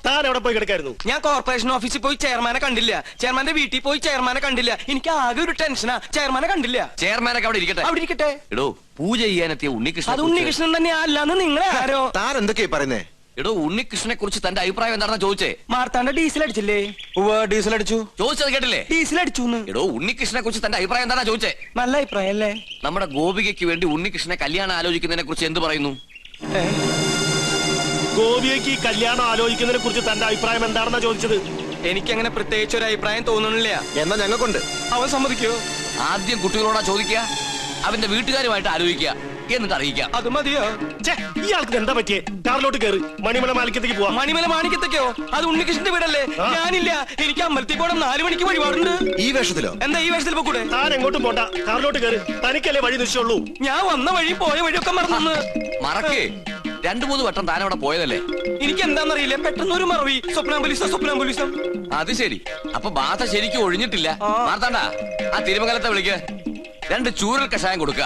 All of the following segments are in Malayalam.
താൻ എവിടെ പോയി കിടക്കായിരുന്നു? ഞാൻ കോർപ്പറേഷൻ ഓഫീസിൽ പോയി ചെയർമാനെ കണ്ടില്ല, ചെയർമാന്റെ വീട്ടിൽ പോയി ചെയർമാനെ കണ്ടില്ല. എനിക്ക് ആകെ ഒരു ടെൻഷനാ, ചെയർമാനെ കണ്ടില്ല. ചെയർമാനൊക്കെ അവിടെ ഇരിക്കട്ടെ, അവിടെ ഇരിക്കട്ടെ. എടോ പൂജ ചെയ്യാനെത്തിയ ഉണ്ണികൃഷ്ണൻ, അത് ഉണ്ണികൃഷ്ണൻ തന്നെ അല്ലാന്ന് നിങ്ങളെ ആരോ? താൻ എന്തൊക്കെയാ പറയുന്നേ? എടോ ഉണ്ണികൃഷ്ണനെ കുറിച്ച് തന്റെ അഭിപ്രായം എന്താണെന്ന് ചോദിച്ചേ. മാർത്താണ്ട ഡീസൽ അടിച്ചില്ലേ? ഡീസൽ അടിച്ചു. ചോദിച്ചത് കേട്ടില്ലേ? ഡീസൽ അടിച്ചു. എടോ ഉണ്ണികൃഷ്ണനെ കുറിച്ച് തന്റെ അഭിപ്രായം എന്താണെന്നാ ചോദിച്ചേ. നല്ല അഭിപ്രായം അല്ലേ? നമ്മുടെ ഗോപികയ്ക്ക് വേണ്ടി ഉണ്ണികൃഷ്ണനെ കല്യാണം ആലോചിക്കുന്നതിനെ കുറിച്ച് എന്ത് പറയുന്നു? ഗോപിയയ്ക്ക് കല്യാണം ആലോചിക്കുന്നതിനെ കുറിച്ച് തന്റെ അഭിപ്രായം എന്താണെന്നാ ചോദിച്ചത്. എനിക്കങ്ങനെ പ്രത്യേകിച്ച് ഒരു അഭിപ്രായം തോന്നുന്നില്ല. എന്നാ ഞങ്ങൾക്കുണ്ട്. അവൻ സമ്മതിക്കോ? ആദ്യം കുട്ടികളോടാ ചോദിക്കുക, അവന്റെ വീട്ടുകാരുമായിട്ട് ആലോചിക്കുക, എന്നിട്ട് അറിയിക്കാം. അത് മതിയോ? ഇയാൾക്ക് എന്താ പറ്റിയേ? കാറിലോട്ട് കയറി മണിമല മാണിക്കത്തേക്ക് പോവാം. മണിമല മാണിക്കത്തേക്കോ? അത് ഉണ്ണികൃഷ്ണന്റെ വീടല്ലേ? ഞാനില്ല, എനിക്ക് അമ്പലത്തിൽ പോകണം, 4 മണിക്ക് വഴിപാടുണ്ട്. ഈ വേഷത്തിലോ? എന്താ ഈ വേഷത്തിൽ പോകൂടെ? താൻ എങ്ങോട്ടും പോണ്ട, കാറിലോട്ട് കയറി. തനിക്കല്ലേ വഴി നിശ്ചയുള്ളൂ. ഞാൻ വന്ന വഴി പോയ വഴിയൊക്കെ മറന്നു. മറക്കേ, 2-3 വട്ടം താൻ അവിടെ പോയതല്ലേ? എനിക്ക് എന്താന്നറിയില്ല, പെട്ടെന്ന് ഒരു മറവി. സ്വപ്നാംബുലിസം. അത് ശരി, അപ്പൊ ബാധ ശരിക്കും ഒഴിഞ്ഞിട്ടില്ല. മാർത്താണ്ട, ആ തിരുമംഗലത്തെ വിളിക്ക്, 2 ചൂരൽ കഷായം കൊടുക്ക.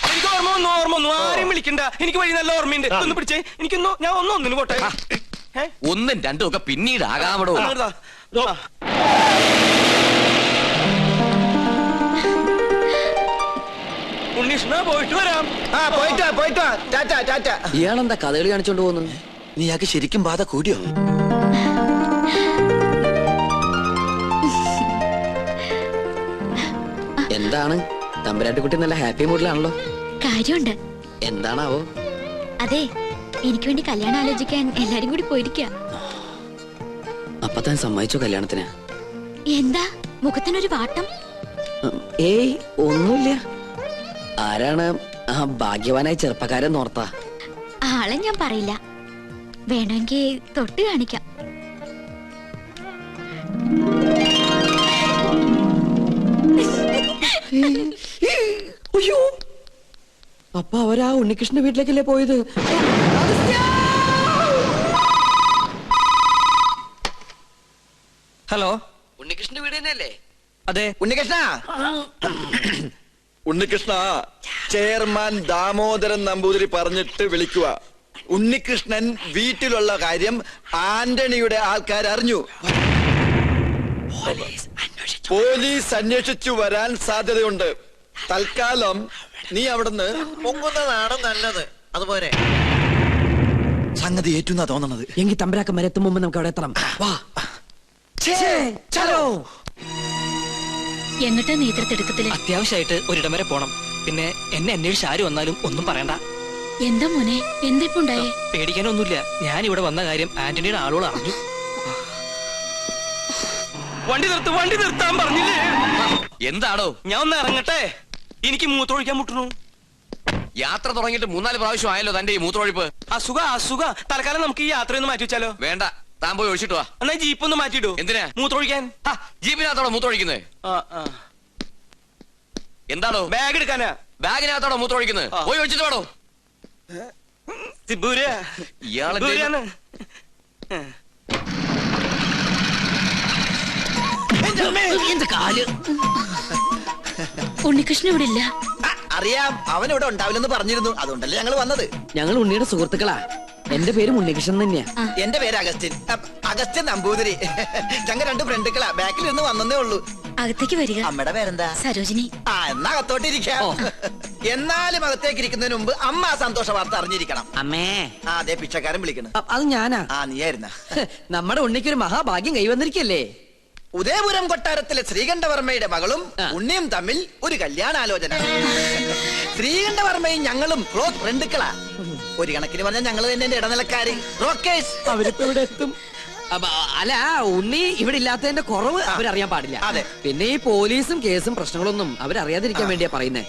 എനിക്ക് ഓർമ്മ വന്നു. ആരെയും വിളിക്കണ്ട, എനിക്ക് വഴി നല്ല ഓർമ്മയുണ്ട്. ഒന്ന് പിടിച്ചേ, എനിക്കൊന്നു, ഞാൻ ഒന്നിന് പോട്ടെ. 1ഉം 2ഉം ഒക്കെ പിന്നീട് ആകാമടോ. ഉണ്ണീഷ്ണ, പോയിട്ട് വരാം. പോയിട്ട് വാ. ഇയാളെന്താ കഥകളി കാണിച്ചോണ്ട് പോകുന്നു? നീ ആക്ക് ശരിക്കും ബാധ കൂടിയോ? എന്താണ് തമ്പുരാട്ടിക്കുട്ടി നല്ല ഹാപ്പി മൂഡിലാണല്ലോ? കാര്യമുണ്ട്. എന്താണാവോ? അതെ, എനിക്ക് വേണ്ടി കല്യാണം ആലോചിക്കാൻ എല്ലാരും കൂടി പോയിരിക്ക. അപ്പൊ താൻ സമ്മതിച്ചോ കല്യാണത്തിന്? എന്താ മുഖത്തിനൊരു വാട്ടം? ഏയ് ഒന്നുമില്ല. ആരാണ് ആ ഭാഗ്യവാനായ ചെറുപ്പക്കാരൻ ഓർത്താ? ആളെ ഞാൻ പറയില്ല, വേണമെങ്കിൽ തൊട്ട് കാണിക്കാം. അയ്യോ, അപ്പൊ അവരാ ഉണ്ണികൃഷ്ണന്റെ വീട്ടിലേക്കല്ലേ പോയത്? ഹലോ, ഉണ്ണികൃഷ്ണന്റെ വീട് തന്നെയല്ലേ? അതെ. ഉണ്ണികൃഷ്ണ, ചെയർമാൻ ദാമോദരൻ നമ്പൂതിരി പറഞ്ഞിട്ട് വിളിക്കുക. ഉണ്ണികൃഷ്ണൻ വീട്ടിലുള്ള കാര്യം ആന്റണിയുടെ ആൾക്കാർ അറിഞ്ഞു. പോലീസ് അന്വേഷിച്ചു വരാൻ സാധ്യതയുണ്ട്. തൽക്കാലം നീ അവിടുന്ന് പൊങ്ങുന്നതാണ് നല്ലത്. അതുപോലെ സംഗതി ഏറ്റുന്നാ തോന്നണത്. എങ്കിൽ തമ്പരാക്കന്മാർ എത്തും മുമ്പ് നമുക്ക് അവിടെ എത്തണം. വാ. എങ്ങട്ടാ നേതൃത്വത്തില്? അത്യാവശ്യമായിട്ട് ഒരിടം വരെ പോണം. പിന്നെ എന്നെ അന്വേഷിച്ച് ആര് വന്നാലും ഒന്നും പറയണ്ട. എന്താ മോനെ, എന്തിപ്പുണ്ടായേ? പേടിക്കാനൊന്നുമില്ല, ഞാൻ ഇവിടെ വന്ന കാര്യം ആന്റണിയുടെ ആളുകൾ അറിഞ്ഞു. വണ്ടി നിർത്താൻ പറഞ്ഞില്ലേ? എന്താണോ? ഞാൻ ഒന്ന് ഇറങ്ങട്ടെ, എനിക്ക് മൂത്രമൊഴിക്കാൻ മുട്ടുന്നു. യാത്ര തുടങ്ങിയിട്ട് 3-4 പ്രാവശ്യം ആയല്ലോ തന്റെ ഈ മൂത്രമൊഴിപ്പ്. അസുഖ. തൽക്കാലം നമുക്ക് ഈ യാത്രയൊന്ന് മാറ്റി വെച്ചാലോ? വേണ്ട, താൻ പോയി ഒഴിച്ചിട്ട് വാ. എന്നാ ജീപ്പ് ഒന്ന് മാറ്റിയിടൂ. എന്തിനാ? മൂത്രമൊഴിക്കാൻ. ജീപ്പിനകത്തോടെ മൂത്രമൊഴിക്കുന്നത്? എന്താണോ? ബാഗ് എടുക്കാനാ. ബാഗിനകത്തോടെ മൂത്രമൊഴിക്കുന്നത്? പോയി ഒഴിച്ചിട്ട് വേണോ? ഇയാളെന്താണ്? ഉണ്ണികൃഷ്ണൻ ഇവിടെ ഇല്ല. അറിയാം, അവൻ ഇവിടെ ഉണ്ടാവില്ലെന്ന് പറഞ്ഞിരുന്നു. അതുകൊണ്ടല്ലേ ഞങ്ങൾ വന്നത്. ഞങ്ങൾ ഉണ്ണിയുടെ സുഹൃത്തുക്കളാ. എന്റെ പേര് ഉണ്ണികൃഷ്ണൻ തന്നെയാ. എന്റെ പേര് അഗസ്റ്റിൻ നമ്പൂതിരി. ഞങ്ങൾ 2 ഫ്രണ്ടുക്കളാ. ബാക്കിൽ നിന്ന് വന്നേ ഉള്ളൂ. അകത്തേക്ക് വരിക. അമ്മയുടെ പേരെന്താ? സരോജിനി. എന്നാ അകത്തോട്ടിരിക്കാം. എന്നാലും അകത്തേക്ക് ഇരിക്കുന്നതിന് മുമ്പ് അമ്മ ആ സന്തോഷ വാർത്ത അറിഞ്ഞിരിക്കണം. അമ്മേ. അതെ, പിച്ചക്കാരൻ വിളിക്കണം. അത് ഞാനാ. നീയായിരുന്ന? നമ്മുടെ ഉണ്ണിക്കൊരു മഹാഭാഗ്യം കൈവന്നിരിക്കല്ലേ? ഉദയപുരം കൊട്ടാരത്തിലെ ശ്രീകണ്ഠവർമ്മയുടെ മകളും ഉണ്ണിയും തമ്മിൽ ഒരു കല്യാണാലോചന. ശ്രീകണ്ഠവർമ്മയും ഞങ്ങളും ക്ലോസ് ഫ്രണ്ടുക്കളാ. ഒരു കണക്കിന് പറഞ്ഞാൽ ഞങ്ങൾ തന്നെ എന്റെ ഇടനിലക്കാര്. അവരിപ്പോ ഇവിടെ എത്തും. അല്ല, ഉണ്ണി ഇവിടെ ഇല്ലാത്തതിന്റെ കുറവ് അവരറിയാൻ പാടില്ല. അതെ. പിന്നെ ഈ പോലീസും കേസും പ്രശ്നങ്ങളൊന്നും അവരറിയാതിരിക്കാൻ വേണ്ടിയാ പറയുന്നേ.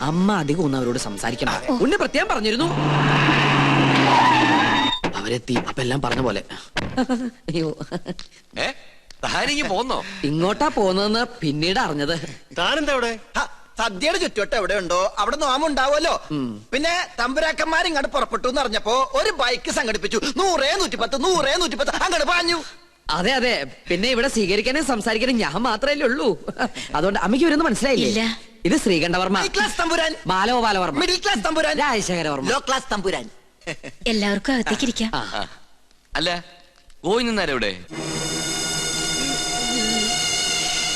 അമ്മ അധികം ഒന്നും അവരോട് സംസാരിക്കണം. ഉണ്ണി പ്രത്യേകം പറഞ്ഞിരുന്നു. അവരെത്തി. അപ്പൊ എല്ലാം പറഞ്ഞ പോലെ. അയ്യോ, പോന്നോ? ഇങ്ങോട്ടാ പോന്നെന്ന് പിന്നീട് അറിഞ്ഞത്. താനെന്താ ഇവിടെ? സദ്യയുടെ ചുറ്റുവട്ടം എവിടെ ഉണ്ടോ അവിടെ നോമുണ്ടാവുമല്ലോ. പിന്നെ തമ്പുരാക്കന്മാർ ഇങ്ങോട്ട് പുറപ്പെട്ടു എന്ന് അറിഞ്ഞപ്പോ ഒരു ബൈക്ക് സംഘടിപ്പിച്ചു. 100-110 അങ്ങോട്ട് പാഞ്ഞു. അതെ. പിന്നെ ഇവിടെ സ്വീകരിക്കാനും സംസാരിക്കാനും ഞാൻ മാത്രമല്ലേ ഉള്ളൂ. അതുകൊണ്ട് അമ്മയ്ക്ക് ഇവരൊന്നും മനസ്സിലായില്ല. ഇത് ശ്രീകണ്ഠവർമ്മ, ക്ലാസ് തമ്പുരാൻ. ബാലഗോപാലവർമ്മ, മിഡിൽ ക്ലാസ് തമ്പുരാൻ. രാജശേഖരവർമ്മ, ലോ ക്ലാസ് തമ്പുരാൻ. എല്ലാവർക്കും അകത്തേക്ക് ഇരിക്കാം. അല്ല ഗോവിന്ദൻ നായർ എവിടെ?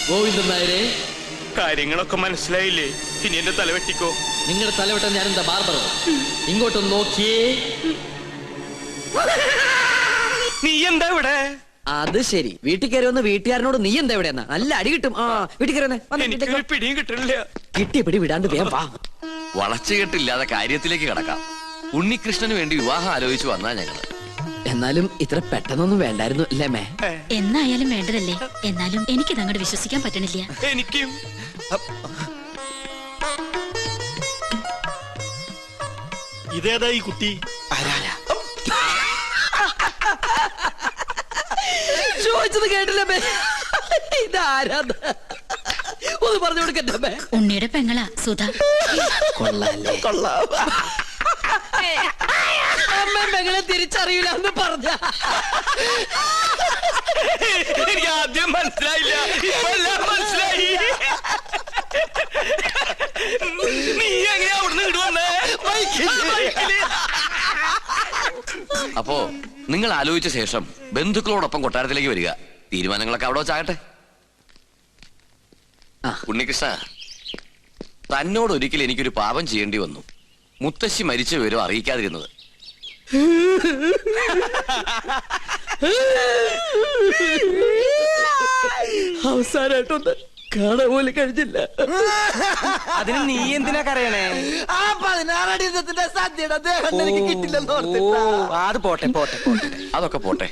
ഗോവിന്ദൻ നായരെ, കാര്യങ്ങളൊക്കെ മനസ്സിലായില്ലേ? ഇനി എന്റെ തല വെട്ടിക്കോ. നിങ്ങളുടെ തലവട്ടം ഞാനെന്താ ബാർബറോ? ഇങ്ങോട്ടൊന്ന് നോക്കിയേ. നീ എന്താ ഇവിടെ? അത് ശരി, വീട്ടിൽ കയറി വന്ന് വീട്ടുകാരനോട് നീ എന്താ എവിടെയെന്നാ? നല്ല അടി കിട്ടും. ആ വീട്ടിൽ കയറി എനിക്കൊരു പിടിയും കിട്ടണില്ല. കിട്ടിയ പിടി വിടാണ്ട് വേഗം വാ. വളച്ചുകെട്ടില്ലാതെ കാര്യത്തിലേക്ക് കടക്കാം. ഉണ്ണികൃഷ്ണന് വേണ്ടി വിവാഹം ആലോചിച്ചു വന്നാ ഞങ്ങള്. എന്നാലും ഇത്ര പെട്ടെന്നൊന്നും വേണ്ടായിരുന്നു അല്ലേ മേ? എന്നായാലും വേണ്ടതല്ലേ. എന്നാലും എനിക്കിത് അങ്ങോട്ട് വിശ്വസിക്കാൻ പറ്റണില്ല. എനിക്കും. ഇതേതാ ഈ കുട്ടി? ചോദിച്ചത് കേട്ടില്ല മേ. ഇതാരാന്ന് ഒന്ന് പറഞ്ഞു കൊടുക്കട്ടെ മേ. ഉണ്ണിയുടെ പെങ്ങളാ സുധ. കൊള്ളാല്ലേ? അമ്മ പെങ്ങളെ തിരിച്ചറിയില്ല എന്ന് പറഞ്ഞ എനിക്ക് ആദ്യം മനസ്സിലായില്ല, ഇപ്പൊ എല്ലാം മനസ്സിലായി. നീ എങ്ങനെയാ അവിടുന്ന് ഇടുവന്നേ? അപ്പോ നിങ്ങൾ ആലോചിച്ച ശേഷം ബന്ധുക്കളോടൊപ്പം കൊട്ടാരത്തിലേക്ക് വരിക. തീരുമാനങ്ങളൊക്കെ അവിടെ വെച്ചാകട്ടെ. ഉണ്ണികൃഷ്ണ, തന്നോട് ഒരിക്കൽ എനിക്കൊരു പാപം ചെയ്യേണ്ടി വന്നു. മുത്തശ്ശി മരിച്ച വിവരം അറിയിക്കാതിരുന്നത്. അവസാനായിട്ടൊന്ന് കാണാൻ പോലും കഴിഞ്ഞില്ല. അതിന് നീ എന്തിനാ കരയണേ? ആ 16 അടി സദ്യയുടെ ദേഹം എനിക്ക് കിട്ടില്ലെന്ന് ഓർത്തിട്ടാ. അത് പോട്ടെ പോട്ടെ പോട്ടെ. അതൊക്കെ പോട്ടെ.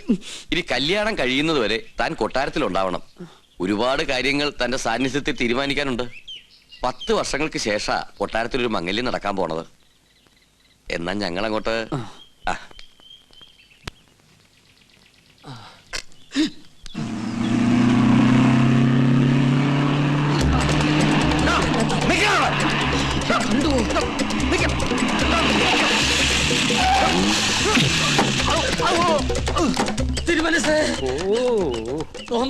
ഇനി കല്യാണം കഴിയുന്നത് വരെ താൻ കൊട്ടാരത്തിൽ ഉണ്ടാവണം. ഒരുപാട് കാര്യങ്ങൾ തന്റെ സാന്നിധ്യത്തിൽ തീരുമാനിക്കാനുണ്ട്. 10 വർഷങ്ങൾക്ക് ശേഷാ കൊട്ടാരത്തിൽ ഒരു മംഗല്യം നടക്കാൻ പോണത്. എന്നാ ഞങ്ങളങ്ങോട്ട് തിരുമനസ്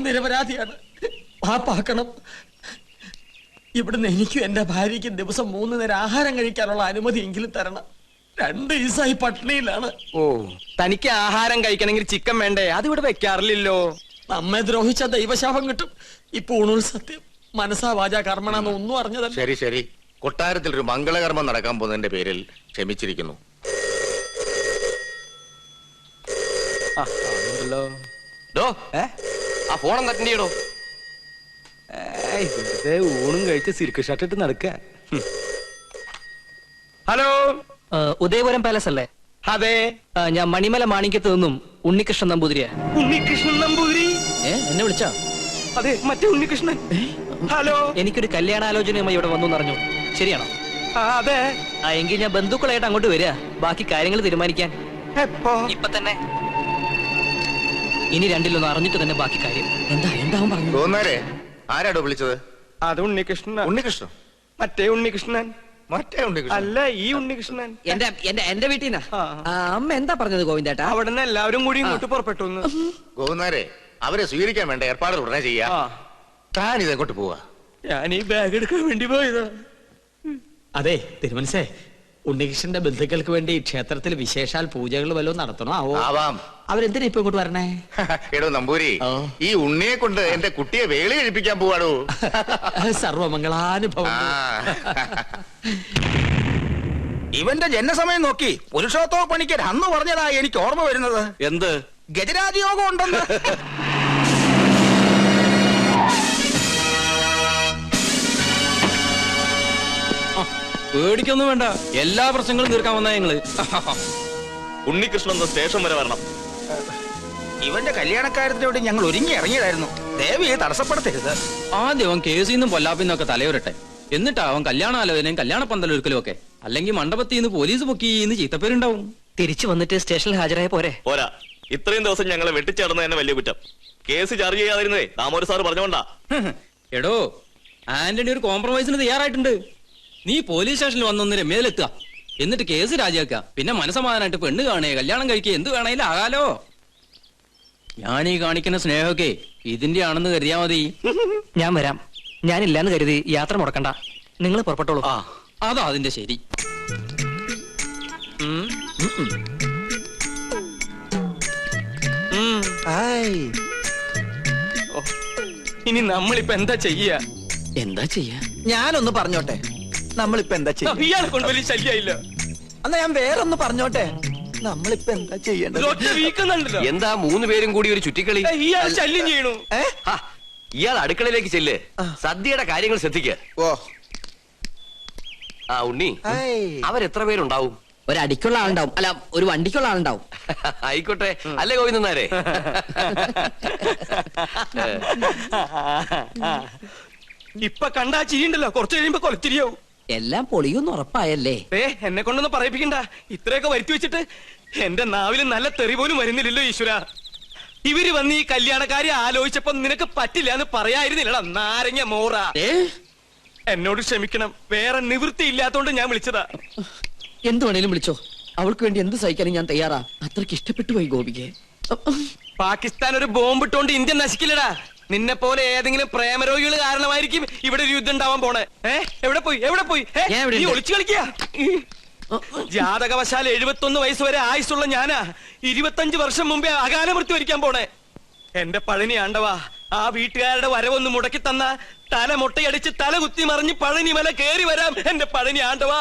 നിരപരാധിയാണ്. പാപ്പാക്കണം. ഇവിടുന്ന് എനിക്കും എന്റെ ഭാര്യയ്ക്കും ദിവസം 3 നേരം ആഹാരം കഴിക്കാനുള്ള അനുമതി എങ്കിലും തരണം. 2 ദിവസമായി പട്ടിണിയിലാണ്. ഓ, തനിക്ക് ആഹാരം കഴിക്കണമെങ്കിൽ ചിക്കൻ വേണ്ടേ? അതിവിടെ വെക്കാറില്ലല്ലോ. നമ്മെ ദ്രോഹിച്ച ദൈവശാപം കിട്ടും. ഇപ്പൊ ഊണുൾ സത്യം മനസ്സാ വാചാ കർമ്മണെന്ന് ഒന്നും അറിഞ്ഞതല്ല. ശരി ശരി, കൊട്ടാരത്തിൽ ഒരു മംഗളകർമ്മം നടക്കാൻ പോകുന്നതിന്റെ പേരിൽ ക്ഷമിച്ചിരിക്കുന്നു. ആ ഫോൺ അറ്റൻഡ് ചെയ്യടോ. ഊണും കഴിച്ച് സിൽക്ക് ഷർട്ട് ഇട്ട് നടക്ക. ഹലോ, ഉദയപുരം പാലസ് അല്ലേ? അതെ. ഞാൻ മണിമല മാണിക്യത്ത് നിന്നും ഉണ്ണികൃഷ്ണൻ നമ്പൂതിരിയാ. ഉണ്ണികൃഷ്ണൻ നമ്പൂതിരി? എന്നെ വിളിച്ചോ? അതെ, മറ്റേ ഉണ്ണികൃഷ്ണൻ. ഹലോ, എനിക്കൊരു കല്യാണാലോചനയുമായി ഇവിടെ വന്നു പറഞ്ഞു. ശരിയാണോ? അതെ. എങ്കിൽ ഞാൻ ബന്ധുക്കളായിട്ട് അങ്ങോട്ട് വരിക, ബാക്കി കാര്യങ്ങൾ തീരുമാനിക്കാൻ. എപ്പോ? ഇപ്പൊ തന്നെ. ഇനി രണ്ടിലൊന്ന് അറിഞ്ഞിട്ട് തന്നെ ബാക്കി കാര്യം. എന്താ പറഞ്ഞു? തോന്നാരെ ആരാടോ വിളിച്ചത്? അത് ഉണ്ണികൃഷ്ണൻ. ഉണ്ണികൃഷ്ണൻ? മറ്റേ ഉണ്ണികൃഷ്ണൻ മറ്റേ ഉണ്ണികൃഷ്ണൻ അല്ല, ഈ ഉണ്ണികൃഷ്ണൻ. എന്റെ വീട്ടിൽ നിന്നാ. അമ്മ എന്താ പറഞ്ഞത് ഗോവിന്ദേട്ടാ? അവിടെ നിന്ന് എല്ലാവരും കൂടി ഇങ്ങോട്ട് പുറപ്പെട്ടു. ഗോകുന്നാരെ, അവരെ സ്വീകരിക്കാൻ വേണ്ട ഏർപ്പാടുകൾ ഉടനെ ചെയ്യാ. താൻ ഇതെങ്ങോട്ട് പോവാ? ഞാൻ ഈ ബാഗ് എടുക്കാൻ വേണ്ടി പോയതാ. അതെ തിരുമനസേ, ഉണ്ണികൃഷ്ണന്റെ ബന്ധുക്കൾക്ക് വേണ്ടി ക്ഷേത്രത്തിൽ വിശേഷാൽ പൂജകൾ വല്ലതും നടത്തണോ ആവോ? ആവാം. അവരെന്തിനാ ഇപ്പൊ ഇങ്ങോട്ട് വരണേ? എടോ നമ്പൂരി, ഈ ഉണ്ണിയെ കൊണ്ട് എന്റെ കുട്ടിയെ വേളി കഴിപ്പിക്കാൻ പോവാടോ. സർവമംഗളാനുഭവം. ഇവന്റെ ജനസമയം നോക്കി പുരുഷോത്തമ പണിക്കർ അന്ന് പറഞ്ഞതാ എനിക്ക് ഓർമ്മ വരുന്നത്. എന്ത്? ഗജരാജയോഗം ഉണ്ടെന്ന്. പേടിക്കൊന്നും വേണ്ട, എല്ലാ പ്രശ്നങ്ങളും തീർക്കാൻ വന്നാ ഞങ്ങള്. ഉണ്ണികൃഷ്ണൻ സ്റ്റേഷൻ വരെ വരണം. ഇവന്റെ കല്യാണക്കാര്യത്തിനോട് ഞങ്ങൾ ഒരുങ്ങി ഇറങ്ങിയതായിരുന്നു. ദേവിയെ തടസ്സപ്പെടുത്തരുത്. ആദ്യം അവൻ കേസിൽ നിന്നും പൊല്ലാപ്പിന്നൊക്കെ തലയുരട്ടെ, എന്നിട്ടാവൻ കല്യാണാലോചനയും കല്യാണ പന്തലൊരുക്കലും ഒക്കെ. അല്ലെങ്കിൽ മണ്ഡപത്തിൽ നിന്ന് പോലീസ് പൊക്കിന്ന് ചീത്തപ്പേരുണ്ടാവും. തിരിച്ചു വന്നിട്ട് സ്റ്റേഷനിൽ ഹാജരായ പോരെ? പോരാ, ഇത്രയും ദിവസം ഞങ്ങളെ വെട്ടിച്ചേർന്ന് തന്നെ വലിയ കുറ്റം. കേസ് ചാർജ് ചെയ്യാതിരുന്നേ ദാമോദര സാറ് പറഞ്ഞോണ്ടാ. എടോ, ആന്റണി ഒരു കോംപ്രമൈസിന് തയ്യാറായിട്ടുണ്ട്. നീ പോലീസ് സ്റ്റേഷനിൽ വന്നൊന്ന് രമ്യയിലെത്തുക, എന്നിട്ട് കേസ് രാജിവെക്കുക. പിന്നെ മനസ്സമാധാനായിട്ട് പെണ്ണ് കാണുക, കല്യാണം കഴിക്കുക, എന്ത് വേണേലും ആകാലോ. ഞാൻ ഈ കാണിക്കുന്ന സ്നേഹമൊക്കെ ഇതിന്റെ ആണെന്ന് കരുതിയാ മതി. ഞാൻ വരാം. ഞാനില്ലാന്ന് കരുതി യാത്ര മുടക്കണ്ട. നിങ്ങൾ പുറപ്പെട്ടോളൂ. അതാ അതിന്റെ ശരി. ഹായ്. ഓ, ഇനി നമ്മളിപ്പോ എന്താ ചെയ്യാ? എന്താ ചെയ്യാ? ഞാനൊന്ന് പറഞ്ഞോട്ടെ, നമ്മളിപ്പോ എന്താ ചെയ്യ? ഇയാളെ കൊണ്ട് വലിയ ശല്യായില്ല. എന്നാ ഞാൻ വേറൊന്ന് പറഞ്ഞോട്ടെ, നമ്മളിപ്പോ എന്താ ചെയ്യേണ്ടത്? ഒറ്റ വീക്കുന്നുണ്ടല്ലോ. എന്താ 3 പേരും കൂടി ഒരു ചുറ്റിക്കളി? ഇയാൾ ശല്യം ചെയ്യണു. ഏ? ഹാ, ഇയാൾ അടുക്കളയിലേക്ക് ചെല്ല്. സദ്യയുടെ കാര്യങ്ങൾ ശ്രദ്ധിക്കുക. ഓ ആ ഉണ്ണി, ഹായ്. അവരെത്ര പേരുണ്ടാവും? ഒരടിക്കുള്ള ആളുണ്ടാവും, അല്ല ഒരു വണ്ടിക്കുള്ള ആളുണ്ടാവും. ആയിക്കോട്ടെ, അല്ലേ ഗോവിന്ദനാരെ? ഇപ്പൊ കണ്ടാ ചിരിയുണ്ടല്ലോ, കുറച്ച് കഴിയുമ്പോ കൊലത്തിരിയാവും. എല്ലാം പൊളിയൊന്നും ഉറപ്പായല്ലേ? എന്നെ കൊണ്ടൊന്നും പറയിപ്പിക്കണ്ട. ഇത്രയൊക്കെ വരുത്തി വെച്ചിട്ട് എന്റെ നാവിൽ നല്ല തെറി പോലും വരുന്നില്ലല്ലോ ഈശ്വര. ഇവര് വന്ന് ഈ കല്യാണക്കാരി ആലോചിച്ചപ്പോ നിനക്ക് പറ്റില്ല എന്ന് പറയായിരുന്നില്ലടാ നാരങ്ങ മോറ. എന്നോട് ക്ഷമിക്കണം, വേറെ നിവൃത്തി ഇല്ലാത്തോണ്ട് ഞാൻ വിളിച്ചതാ. എന്ത് വേണേലും വിളിച്ചോ, അവൾക്ക് വേണ്ടി എന്ത് സഹിക്കാനും ഞാൻ തയ്യാറാ. അത്രയ്ക്ക് ഇഷ്ടപ്പെട്ടു പോയി ഗോപിക്ക്. പാകിസ്ഥാൻ ഒരു ബോംബിട്ടോണ്ട് ഇന്ത്യ നശിക്കില്ലടാ. നിന്നെ പോലെ ഏതെങ്കിലും പ്രേമരോഗികൾ കാരണമായിരിക്കും ഇവിടെ ഒരു യുദ്ധം ഉണ്ടാവാൻ പോണേ. എവിടെ പോയി ഞാൻ ഇവിടെ നീ ഉണ്ട്. ഒളിച്ചു കളിക്കാ. ജാതകവശാൽ 71 വയസ്സ് വരെ ആയുസുള്ള ഞാനാ 25 വർഷം മുമ്പേ അകാല മൃത്യു വരിക്കാൻ പോണേ. എന്റെ പഴനി ആണ്ടവാ, ആ വീട്ടുകാരുടെ വരവൊന്ന് മുടക്കി തന്ന തല മുട്ടയടിച്ച് തല കുത്തി മറിഞ്ഞ് പഴനി മല കേറി വരാം എന്റെ പഴനി ആണ്ടവാ.